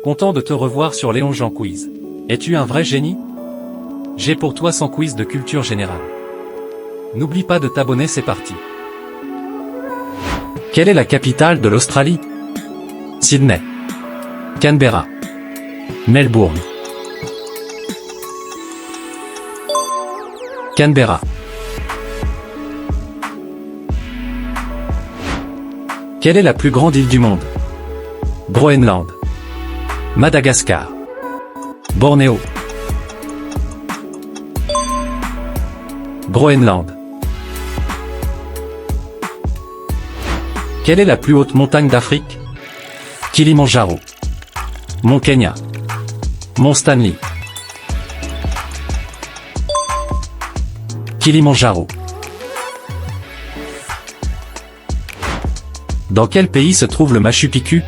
Content de te revoir sur Léon Jean Quiz. Es-tu un vrai génie? J'ai pour toi 100 quiz de culture générale. N'oublie pas de t'abonner, c'est parti. Quelle est la capitale de l'Australie? Sydney, Canberra, Melbourne. Canberra. Quelle est la plus grande île du monde? Groenland, Madagascar, Bornéo. Groenland. Quelle est la plus haute montagne d'Afrique? Kilimandjaro, Mont Kenya, Mont Stanley. Kilimandjaro. Dans quel pays se trouve le Machu Picchu?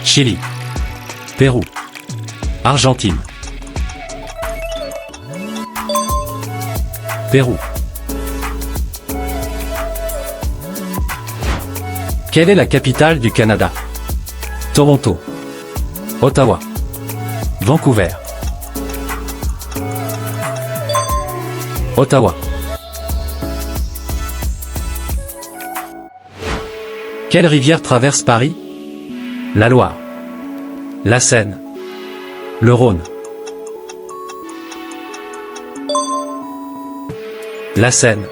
Chili, Pérou, Argentine. Pérou. Quelle est la capitale du Canada? Toronto, Ottawa, Vancouver. Ottawa. Quelle rivière traverse Paris? La Loire, la Seine, le Rhône. La Seine.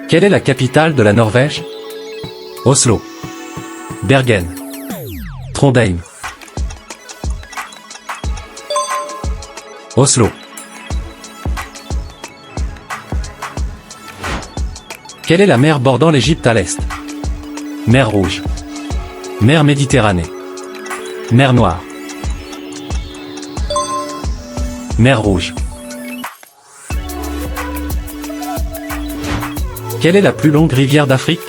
Quelle est la capitale de la Norvège? Oslo, Bergen, Trondheim. Oslo. Quelle est la mer bordant l'Égypte à l'est? Mer Rouge, mer Méditerranée, mer Noire. Mer Rouge. Quelle est la plus longue rivière d'Afrique?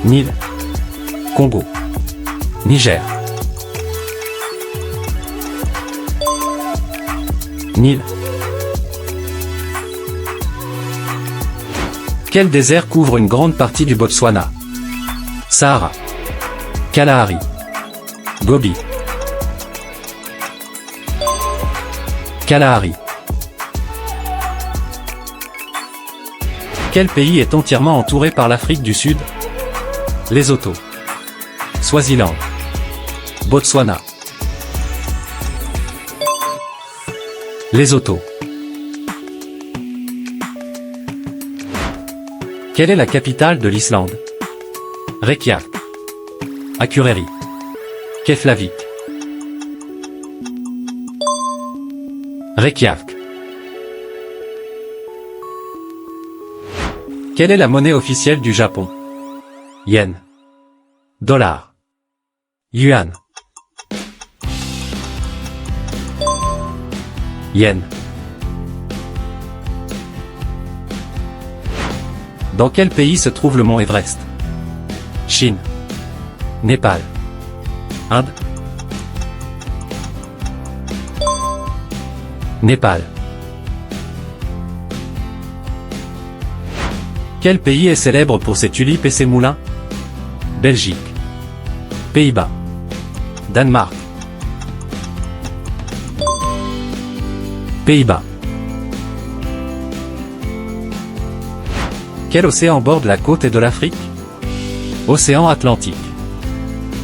Nil, Congo, Niger. Nil. Quel désert couvre une grande partie du Botswana? Sahara, Kalahari, Gobi. Kalahari. Quel pays est entièrement entouré par l'Afrique du Sud? Lesotho, Swaziland, Botswana. Lesotho. Quelle est la capitale de l'Islande? Reykjavik, Akureyri, Keflavik. Reykjavik. Quelle est la monnaie officielle du Japon? Yen, dollar, yuan. Yen. Dans quel pays se trouve le mont Everest? Chine, Népal, Inde. Népal. Quel pays est célèbre pour ses tulipes et ses moulins? Belgique, Pays-Bas, Danemark. Pays-Bas. Quel océan borde la côte et de l'Afrique? Océan Atlantique,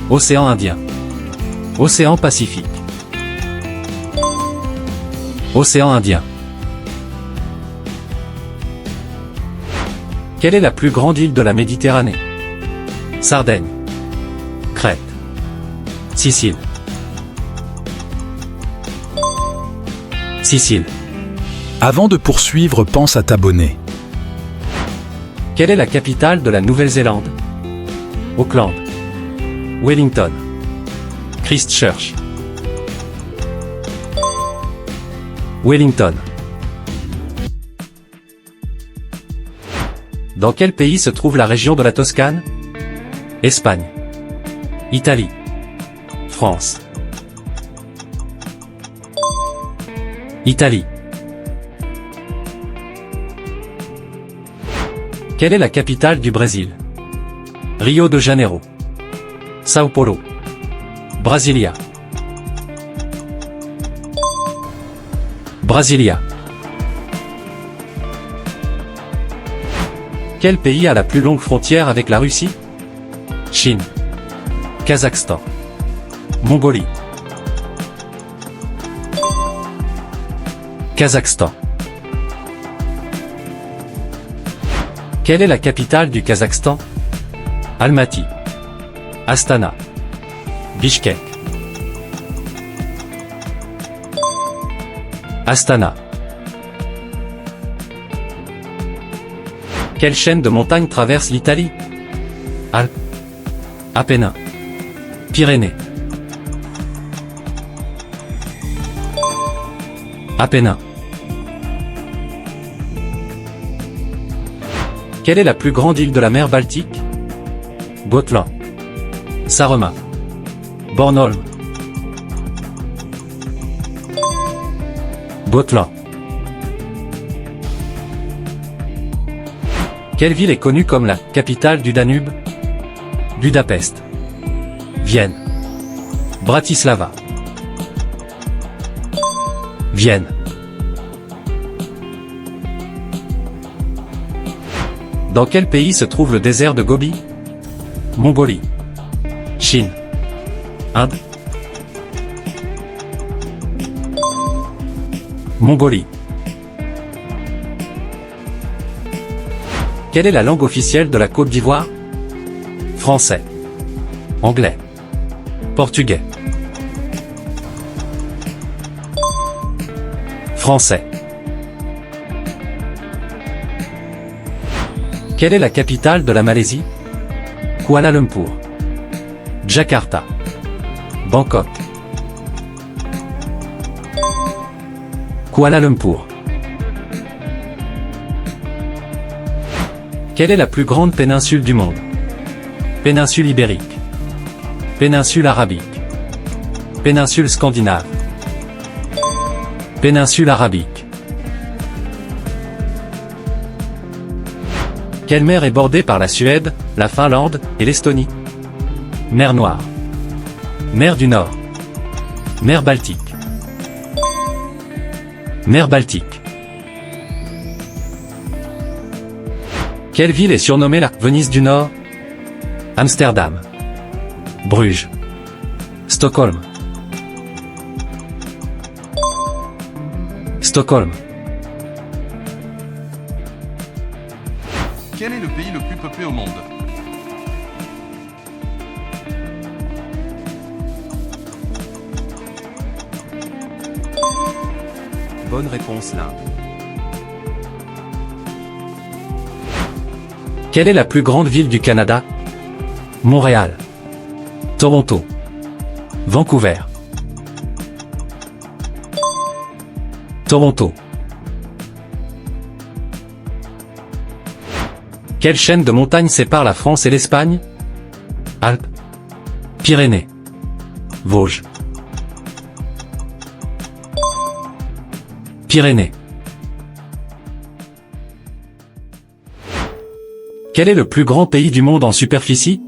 Océan Indien, Océan Pacifique. Océan Indien. Quelle est la plus grande île de la Méditerranée? Sardaigne, Crète, Sicile. Sicile. Avant de poursuivre, pense à t'abonner. Quelle est la capitale de la Nouvelle-Zélande? Auckland, Wellington, Christchurch. Wellington. Dans quel pays se trouve la région de la Toscane? Espagne, Italie, France. Italie. Quelle est la capitale du Brésil? Rio de Janeiro, Sao Paulo. Brasilia. Brasilia. Quel pays a la plus longue frontière avec la Russie? Chine. Kazakhstan. Mongolie. Kazakhstan. Quelle est la capitale du Kazakhstan? Almaty. Astana. Bishkek. Astana. Quelle chaîne de montagnes traverse l'Italie? Alpes. Apennins. Pyrénées. Apennins. Quelle est la plus grande île de la mer Baltique? Gotland. Saaremaa. Bornholm. Gotland. Quelle ville est connue comme la capitale du Danube? Budapest. Vienne. Bratislava. Vienne. Dans quel pays se trouve le désert de Gobi? Mongolie. Chine. Inde. Mongolie. Quelle est la langue officielle de la Côte d'Ivoire? Français. Anglais. Portugais. Français. Quelle est la capitale de la Malaisie? Kuala Lumpur. Jakarta. Bangkok. Kuala Lumpur. Quelle est la plus grande péninsule du monde? Péninsule ibérique. Péninsule arabique. Péninsule scandinave. Péninsule arabique. Quelle mer est bordée par la Suède, la Finlande et l'Estonie? Mer Noire. Mer du Nord. Mer Baltique. Mer Baltique. Quelle ville est surnommée la Venise du Nord? Amsterdam. Bruges. Stockholm. Stockholm. Quel est le pays le plus peuplé au monde? Bonne réponse, l'Inde. Quelle est la plus grande ville du Canada? Montréal. Toronto. Vancouver. Toronto. Quelle chaîne de montagnes sépare la France et l'Espagne? Alpes. Pyrénées. Vosges. Pyrénées. Quel est le plus grand pays du monde en superficie?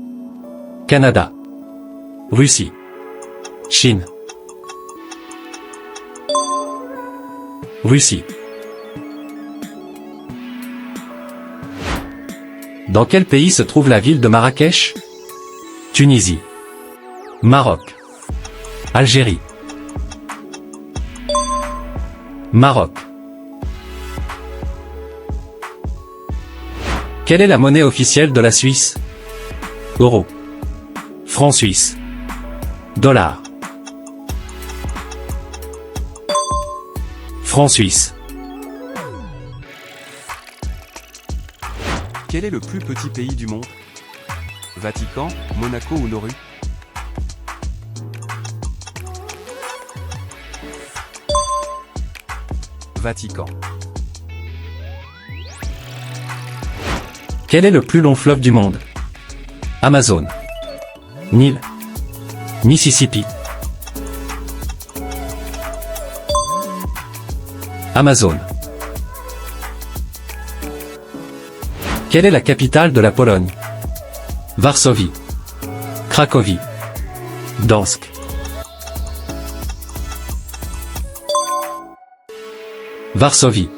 Canada. Russie. Chine. Russie. Dans quel pays se trouve la ville de Marrakech? Tunisie. Maroc. Algérie. Maroc. Quelle est la monnaie officielle de la Suisse? Euro. Franc suisse. Dollar. Franc suisse. Quel est le plus petit pays du monde? Vatican, Monaco ou Nauru? Vatican. Quel est le plus long fleuve du monde? Amazon. Nil. Mississippi. Amazon. Quelle est la capitale de la Pologne? Varsovie. Cracovie. Gdansk. Varsovie.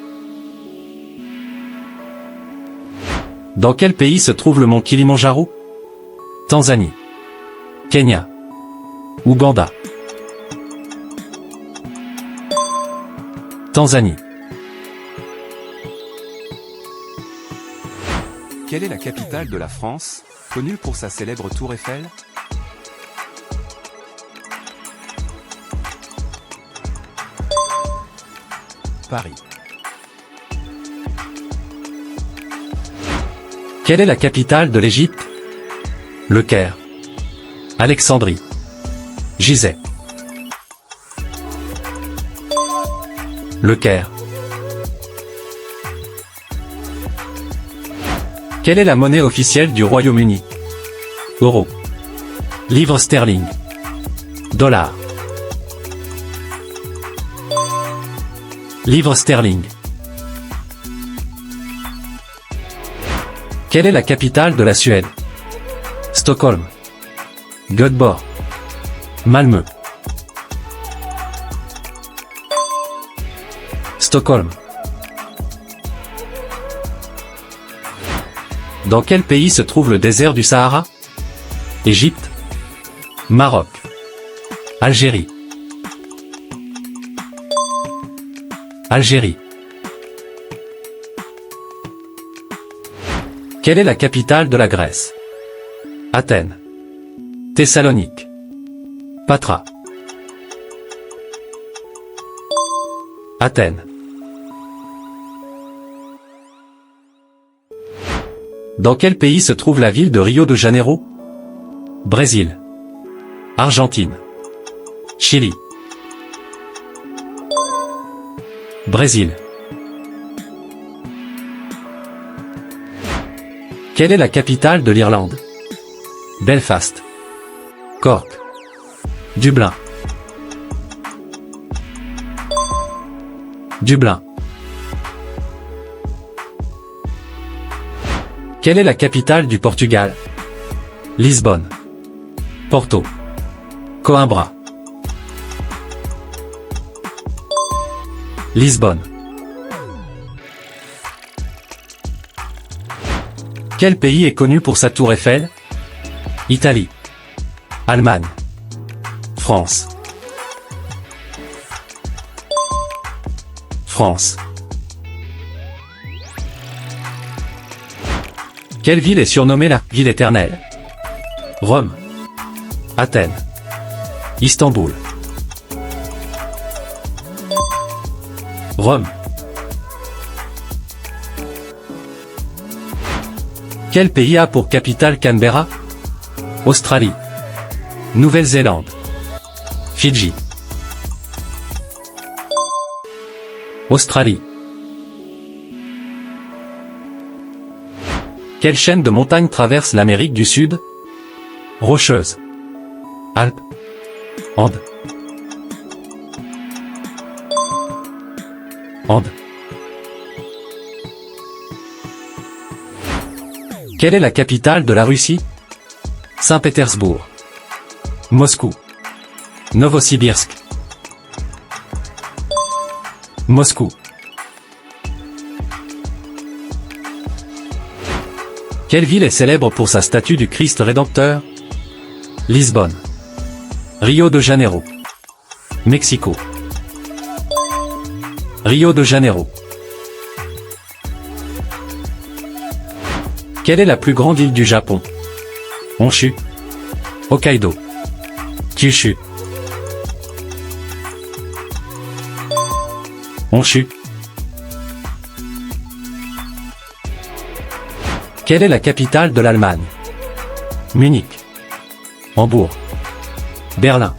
Dans quel pays se trouve le mont Kilimandjaro? Tanzanie. Kenya. Ouganda. Tanzanie. Quelle est la capitale de la France, connue pour sa célèbre tour Eiffel? Paris. Quelle est la capitale de l'Égypte? Le Caire. Alexandrie. Gizeh. Le Caire. Quelle est la monnaie officielle du Royaume-Uni? Euro. Livre sterling. Dollar. Livre sterling. Quelle est la capitale de la Suède? Stockholm. Göteborg. Malmö. Stockholm. Dans quel pays se trouve le désert du Sahara? Égypte. Maroc. Algérie. Algérie. Quelle est la capitale de la Grèce? Athènes. Thessalonique. Patra. Athènes. Dans quel pays se trouve la ville de Rio de Janeiro? Brésil. Argentine. Chili. Brésil. Quelle est la capitale de l'Irlande? Belfast. Cork. Dublin. Dublin. Quelle est la capitale du Portugal? Lisbonne. Porto. Coimbra. Lisbonne. Quel pays est connu pour sa tour Eiffel? Italie. Allemagne. France. France. Quelle ville est surnommée la ville éternelle? Rome. Athènes. Istanbul. Rome. Quel pays a pour capitale Canberra? Australie. Nouvelle-Zélande. Fidji. Australie. Quelle chaîne de montagnes traverse l'Amérique du Sud? Rocheuse. Alpes. Andes. Andes. Quelle est la capitale de la Russie? Saint-Pétersbourg. Moscou. Novosibirsk. Moscou. Quelle ville est célèbre pour sa statue du Christ Rédempteur? Lisbonne. Rio de Janeiro. Mexico. Rio de Janeiro. Quelle est la plus grande île du Japon? Honshu. Hokkaido. Kyushu. Honshu. Quelle est la capitale de l'Allemagne? Munich. Hambourg. Berlin.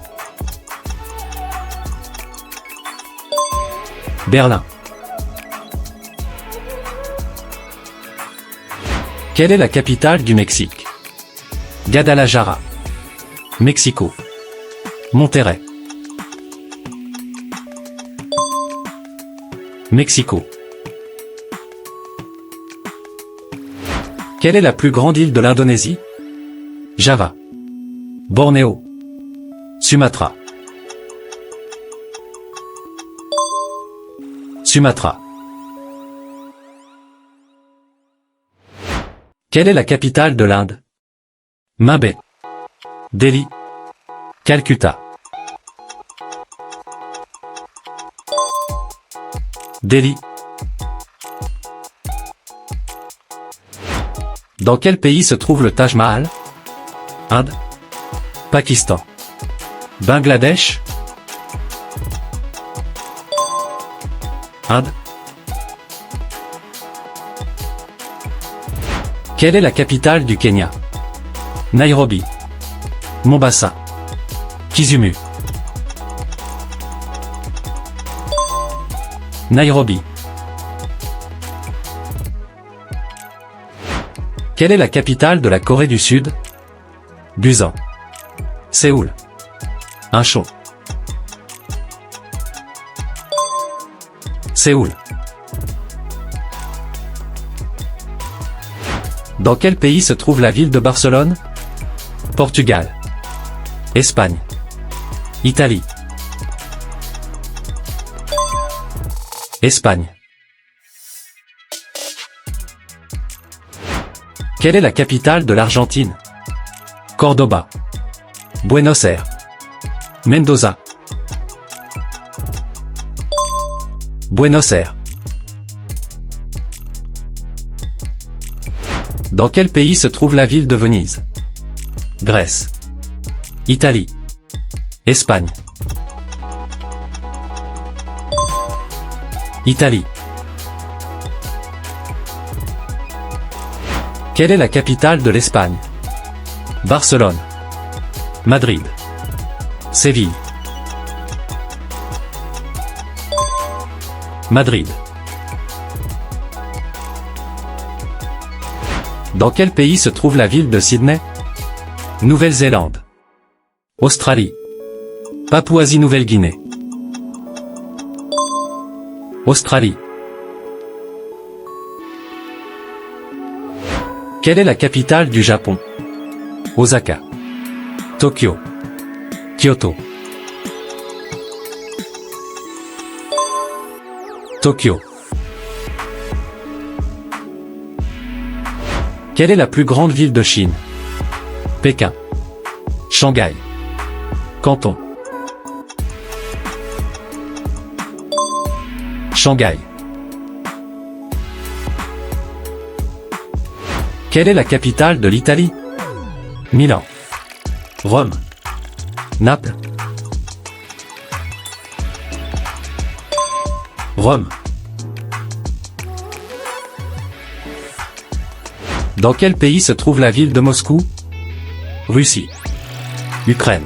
Berlin. Quelle est la capitale du Mexique? Guadalajara. Mexico. Monterrey. Mexico. Quelle est la plus grande île de l'Indonésie? Java. Bornéo. Sumatra. Sumatra. Quelle est la capitale de l'Inde? Mumbai. Delhi. Calcutta. Delhi. Dans quel pays se trouve le Taj Mahal? Inde. Pakistan. Bangladesh. Inde. Quelle est la capitale du Kenya? Nairobi. Mombasa. Kisumu. Nairobi. Quelle est la capitale de la Corée du Sud? Busan. Séoul. Incheon. Séoul. Dans quel pays se trouve la ville de Barcelone? Portugal. Espagne. Italie. Espagne. Quelle est la capitale de l'Argentine? Cordoba. Buenos Aires. Mendoza. Buenos Aires. Dans quel pays se trouve la ville de Venise? Grèce. Italie. Espagne. Italie. Quelle est la capitale de l'Espagne? Barcelone. Madrid. Séville. Madrid. Dans quel pays se trouve la ville de Sydney? Nouvelle-Zélande. Australie. Papouasie-Nouvelle-Guinée. Australie. Quelle est la capitale du Japon? Osaka. Tokyo. Kyoto. Tokyo. Quelle est la plus grande ville de Chine? Pékin. Shanghai. Canton. Shanghai. Quelle est la capitale de l'Italie? Milan. Rome. Naples. Rome. Dans quel pays se trouve la ville de Moscou? Russie. Ukraine.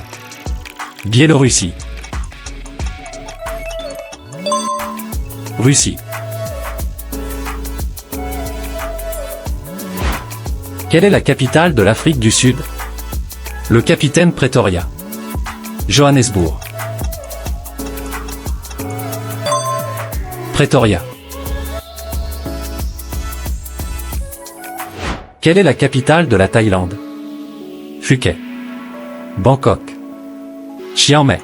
Biélorussie. Russie. Quelle est la capitale de l'Afrique du Sud? Le capitaine Pretoria. Johannesburg. Pretoria. Quelle est la capitale de la Thaïlande? Phuket. Bangkok. Chiang Mai.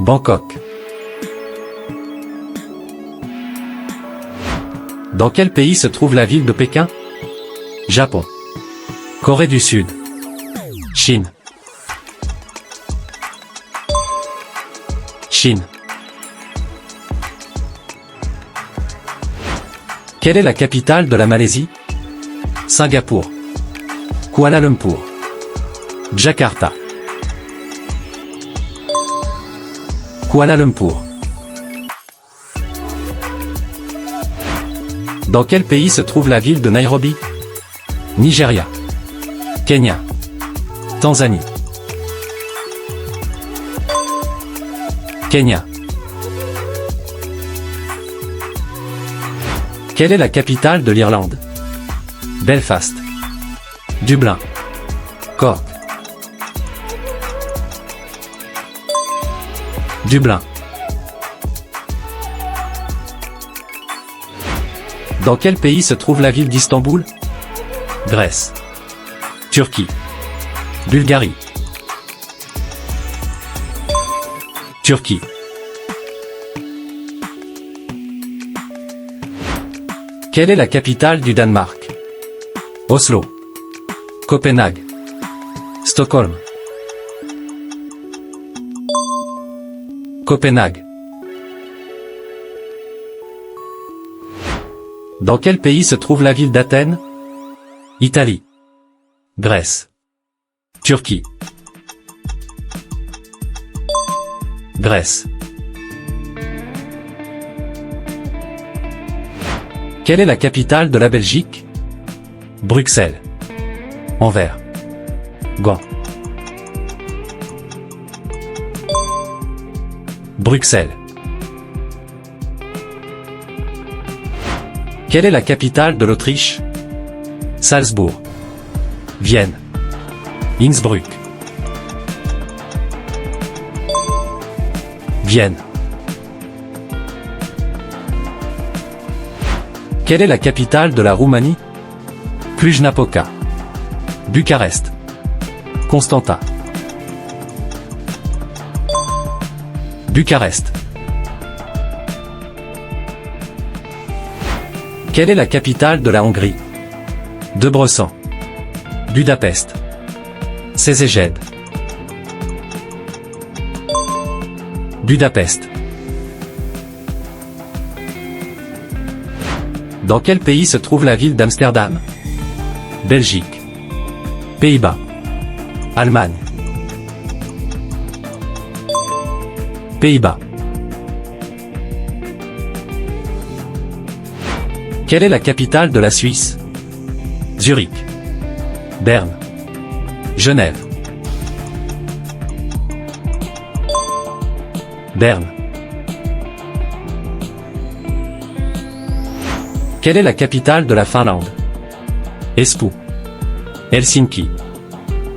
Bangkok. Dans quel pays se trouve la ville de Pékin? Japon. Corée du Sud. Chine. Chine. Quelle est la capitale de la Malaisie? Singapour. Kuala Lumpur. Jakarta. Kuala Lumpur. Dans quel pays se trouve la ville de Nairobi? Nigeria. Kenya. Tanzanie. Kenya. Quelle est la capitale de l'Irlande? Belfast. Dublin. Cork. Dublin. Dans quel pays se trouve la ville d'Istanbul? Grèce. Turquie. Bulgarie. Turquie. Quelle est la capitale du Danemark? Oslo. Copenhague. Stockholm. Copenhague. Dans quel pays se trouve la ville d'Athènes? Italie. Grèce. Turquie. Grèce. Quelle est la capitale de la Belgique? Bruxelles. Anvers. Gand. Bruxelles. Quelle est la capitale de l'Autriche? Salzbourg. Vienne. Innsbruck. Vienne. Quelle est la capitale de la Roumanie? Cluj-Napoca. Bucarest. Constanța. Bucarest. Quelle est la capitale de la Hongrie? Debrecen. Budapest. Szeged. Budapest. Dans quel pays se trouve la ville d'Amsterdam? Belgique. Pays-Bas. Allemagne. Pays-Bas. Quelle est la capitale de la Suisse? Zurich. Berne. Genève. Berne. Quelle est la capitale de la Finlande? Espoo. Helsinki.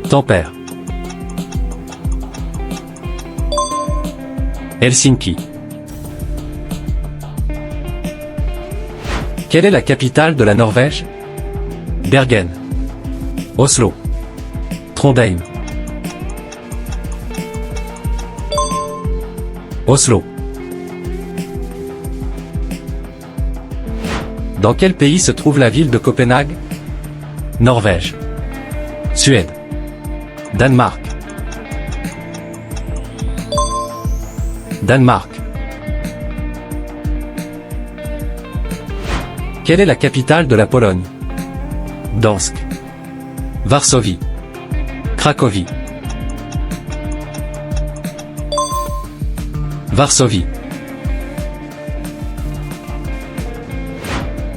Tampere. Helsinki. Quelle est la capitale de la Norvège? Bergen. Oslo. Trondheim. Oslo. Dans quel pays se trouve la ville de Copenhague? Norvège. Suède. Danemark. Danemark. Quelle est la capitale de la Pologne? Gdańsk. Varsovie. Cracovie. Varsovie.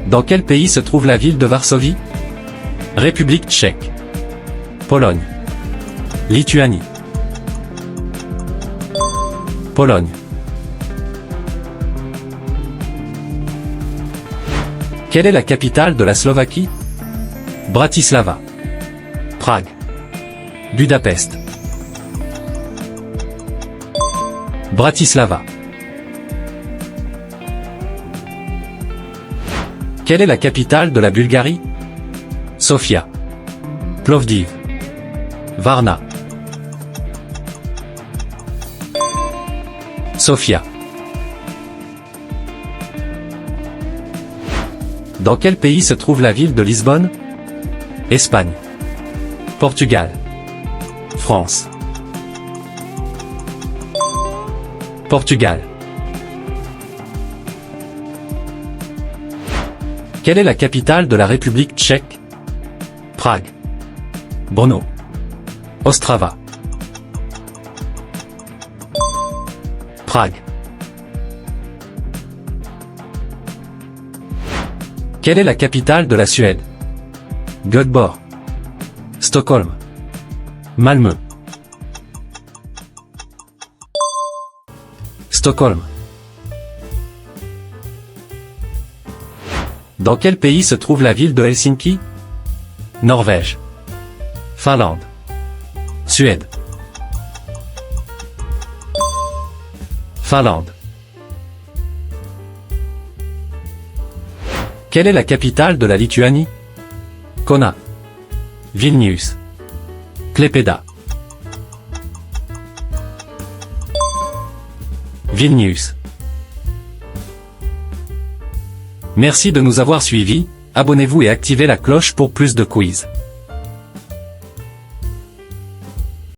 Dans quel pays se trouve la ville de Varsovie? République tchèque. Pologne. Lituanie. Pologne. Quelle est la capitale de la Slovaquie? Bratislava. Prague. Budapest. Bratislava. Quelle est la capitale de la Bulgarie? Sofia. Plovdiv. Varna. Sofia. Dans quel pays se trouve la ville de Lisbonne? Espagne. Portugal. France. Portugal. Quelle est la capitale de la République tchèque? Prague. Brno. Ostrava. Prague. Quelle est la capitale de la Suède? Göteborg. Stockholm. Malmö. Stockholm. Dans quel pays se trouve la ville de Helsinki? Norvège. Finlande. Suède. Finlande. Quelle est la capitale de la Lituanie? Kauna. Vilnius. Klaipėda. Vilnius. Merci de nous avoir suivis, abonnez-vous et activez la cloche pour plus de quiz.